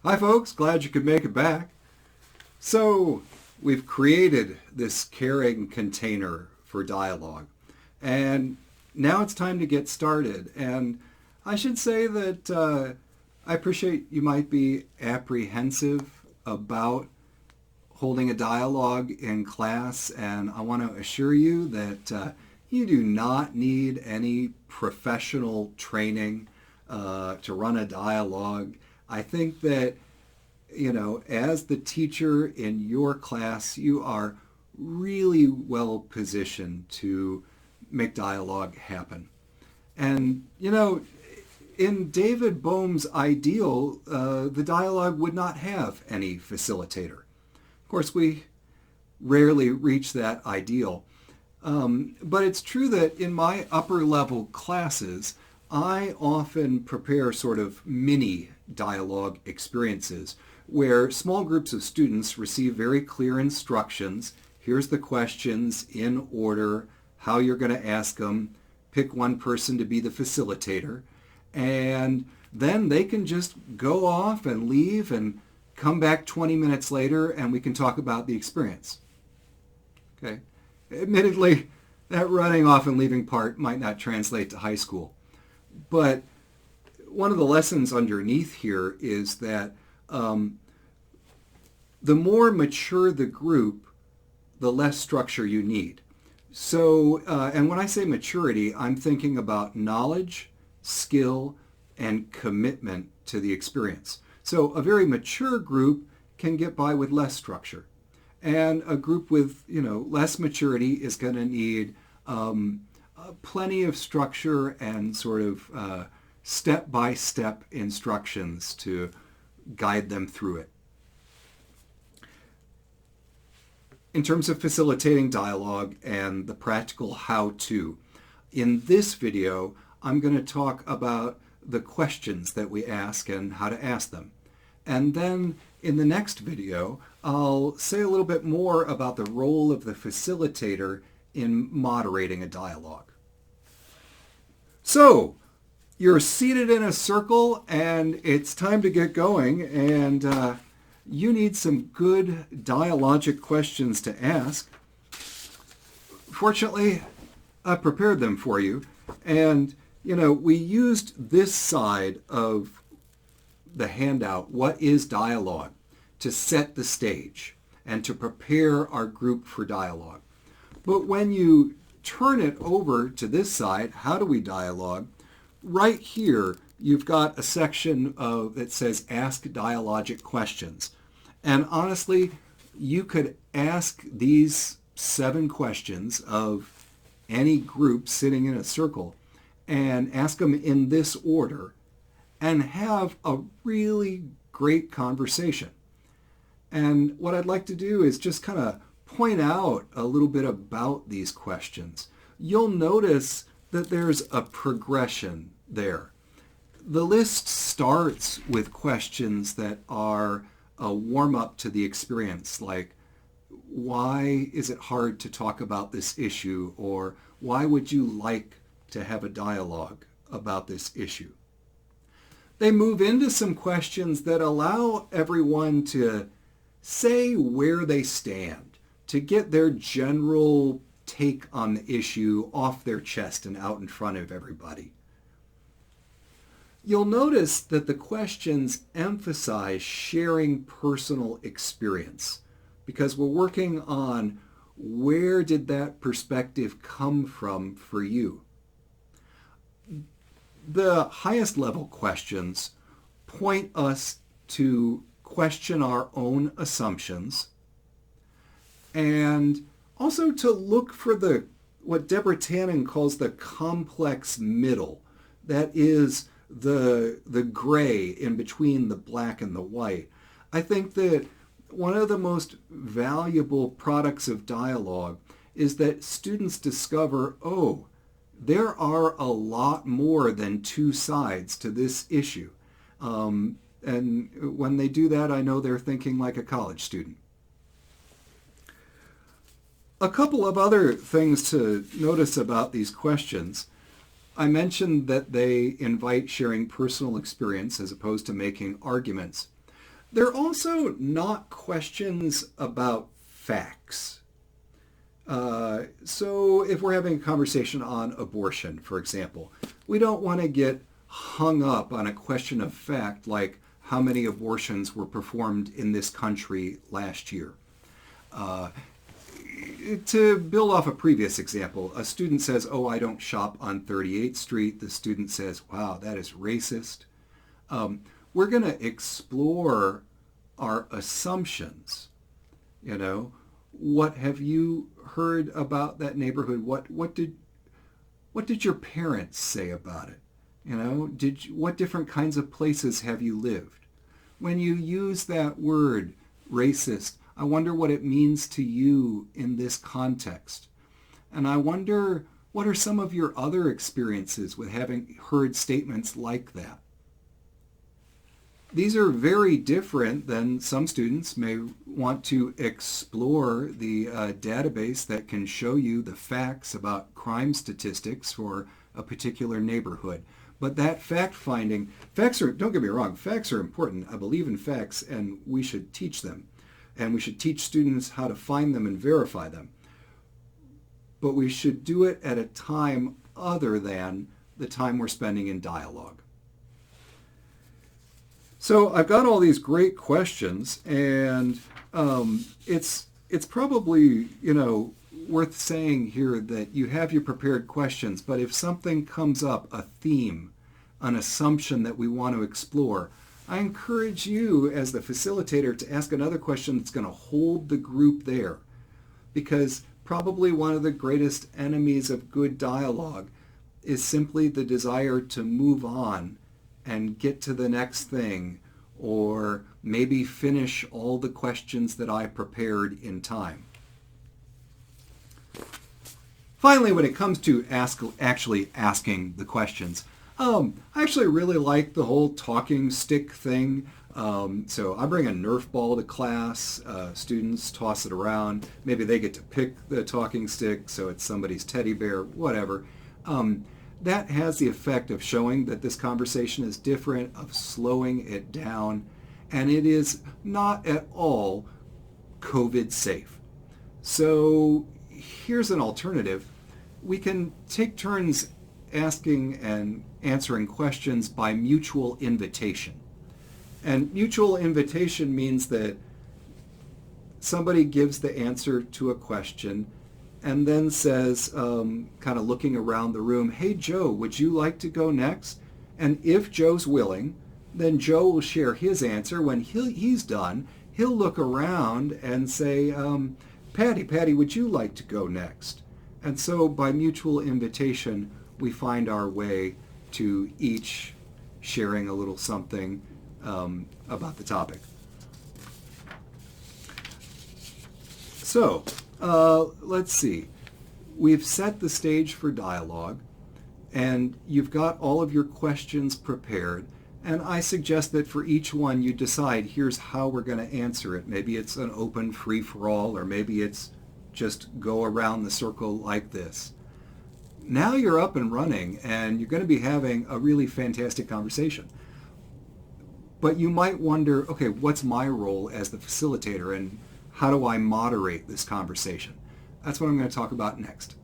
Hi, folks. Glad you could make it back. So, we've created this caring container for dialogue, and now it's time to get started. And I should say that I appreciate you might be apprehensive about holding a dialogue in class, and I want to assure you that you do not need any professional training to run a dialogue. I think that, as the teacher in your class, you are really well positioned to make dialogue happen. And, in David Bohm's ideal, the dialogue would not have any facilitator. Of course, we rarely reach that ideal. But it's true that in my upper level classes, I often prepare sort of mini dialogue experiences where small groups of students receive very clear instructions. Here's the questions in order, how you're going to ask them, pick one person to be the facilitator, and then they can just go off and leave and come back 20 minutes later and we can talk about the experience. Okay. Admittedly, that running off and leaving part might not translate to high school. But one of the lessons underneath here is that the more mature the group, the less structure you need. So, and when I say maturity, I'm thinking about knowledge, skill, and commitment to the experience. So a very mature group can get by with less structure. And a group with, less maturity is going to need plenty of structure and sort of step-by-step instructions to guide them through it. In terms of facilitating dialogue and the practical how-to, in this video, I'm going to talk about the questions that we ask and how to ask them. And then in the next video, I'll say a little bit more about the role of the facilitator in moderating a dialogue. So, you're seated in a circle and it's time to get going, and you need some good dialogic questions to ask. Fortunately, I prepared them for you, and we used this side of the handout, What is Dialogue?, to set the stage and to prepare our group for dialogue. But when you turn it over to this side, How do we dialogue?, right here you've got a section that says Ask Dialogic Questions. And honestly, you could ask these 7 questions of any group sitting in a circle and ask them in this order and have a really great conversation. And what I'd like to do is just kind of point out a little bit about these questions. You'll notice that there's a progression there. The list starts with questions that are a warm-up to the experience, like, why is it hard to talk about this issue? Or why would you like to have a dialogue about this issue? They move into some questions that allow everyone to say where they stand, to get their general take on the issue off their chest and out in front of everybody. You'll notice that the questions emphasize sharing personal experience because we're working on where did that perspective come from for you. The highest level questions point us to question our own assumptions and also to look for what Deborah Tannen calls the complex middle. That is the gray in between the black and the white. I think that one of the most valuable products of dialogue is that students discover, there are a lot more than 2 sides to this issue. And when they do that, I know they're thinking like a college student. A couple of other things to notice about these questions. I mentioned that they invite sharing personal experience as opposed to making arguments. They're also not questions about facts. So if we're having a conversation on abortion, for example, we don't want to get hung up on a question of fact like how many abortions were performed in this country last year. Uh, to build off a previous example, a student says, oh, I don't shop on 38th Street. The student says, wow, that is racist. We're going to explore our assumptions. You know, what have you heard about that neighborhood? What did your parents say about it? You know, what different kinds of places have you lived? When you use that word, racist, I wonder what it means to you in this context. And I wonder, what are some of your other experiences with having heard statements like that? These are very different than some students may want to explore the database that can show you the facts about crime statistics for a particular neighborhood. But that fact finding, facts are, don't get me wrong, facts are important. I believe in facts and we should teach them. And we should teach students how to find them and verify them. But we should do it at a time other than the time we're spending in dialogue. So I've got all these great questions, and it's probably, worth saying here that you have your prepared questions, but if something comes up, a theme, an assumption that we want to explore, I encourage you as the facilitator to ask another question that's going to hold the group there, because probably one of the greatest enemies of good dialogue is simply the desire to move on and get to the next thing, or maybe finish all the questions that I prepared in time. Finally, when it comes to actually asking the questions, I actually really like the whole talking stick thing. So I bring a Nerf ball to class, students toss it around, maybe they get to pick the talking stick, so it's somebody's teddy bear, whatever. That has the effect of showing that this conversation is different, of slowing it down, and it is not at all COVID safe. So here's an alternative. We can take turns asking and answering questions by mutual invitation. And mutual invitation means that somebody gives the answer to a question and then says, kind of looking around the room, hey, Joe, would you like to go next? And if Joe's willing, then Joe will share his answer. When he's done, he'll look around and say, Patty, would you like to go next? And so by mutual invitation, we find our way to each sharing a little something about the topic. So, let's see. We've set the stage for dialogue, and you've got all of your questions prepared, and I suggest that for each one you decide, here's how we're going to answer it. Maybe it's an open free-for-all, or maybe it's just go around the circle like this. Now you're up and running, and you're going to be having a really fantastic conversation. But you might wonder, okay, what's my role as the facilitator, and how do I moderate this conversation? That's what I'm going to talk about next.